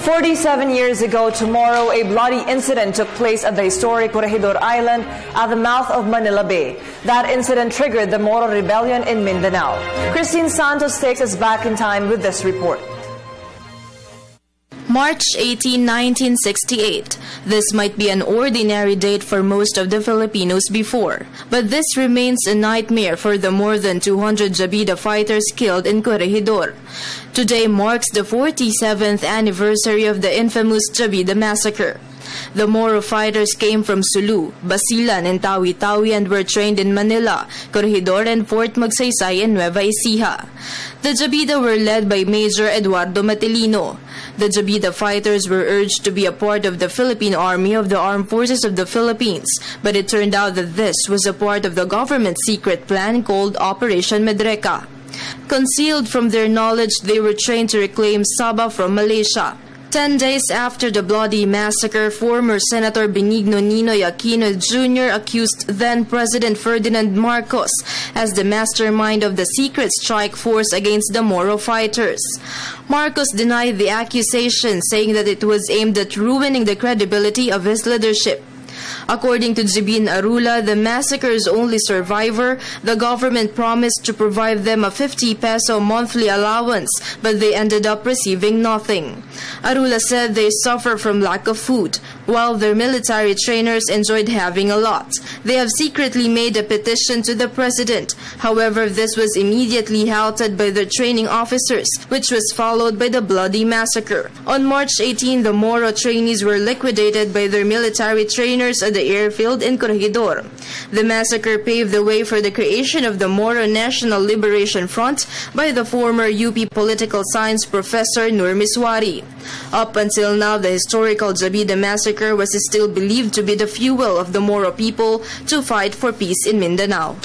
47 years ago tomorrow, a bloody incident took place at the historic Corregidor Island at the mouth of Manila Bay. That incident triggered the Moro Rebellion in Mindanao. Christine Santos takes us back in time with this report. March 18, 1968. This might be an ordinary date for most of the Filipinos before, but this remains a nightmare for the more than 200 Jabidah fighters killed in Corregidor. Today marks the 47th anniversary of the infamous Jabidah Massacre. The Moro fighters came from Sulu, Basilan, and Tawi-Tawi and were trained in Manila, Corregidor, and Fort Magsaysay in Nueva Ecija. The Jabidah were led by Major Eduardo Matilino. The Jabidah fighters were urged to be a part of the Philippine Army of the Armed Forces of the Philippines, but it turned out that this was a part of the government's secret plan called Operation Medreka. Concealed from their knowledge, they were trained to reclaim Sabah from Malaysia. 10 days after the bloody massacre, former Senator Benigno Ninoy Aquino Jr. accused then-President Ferdinand Marcos as the mastermind of the secret strike force against the Moro fighters. Marcos denied the accusation, saying that it was aimed at ruining the credibility of his leadership. According to Jibin Arula, the massacre's only survivor, the government promised to provide them a 50 peso monthly allowance, but they ended up receiving nothing. Arula said they suffer from lack of food, while their military trainers enjoyed having a lot. They have secretly made a petition to the president. However, this was immediately halted by their training officers, which was followed by the bloody massacre. On March 18, the Moro trainees were liquidated by their military trainers at the airfield in Corregidor. The massacre paved the way for the creation of the Moro National Liberation Front by the former UP political science professor Nur Miswari. Up until now, the historical Jabidah Massacre was still believed to be the fuel of the Moro people to fight for peace in Mindanao.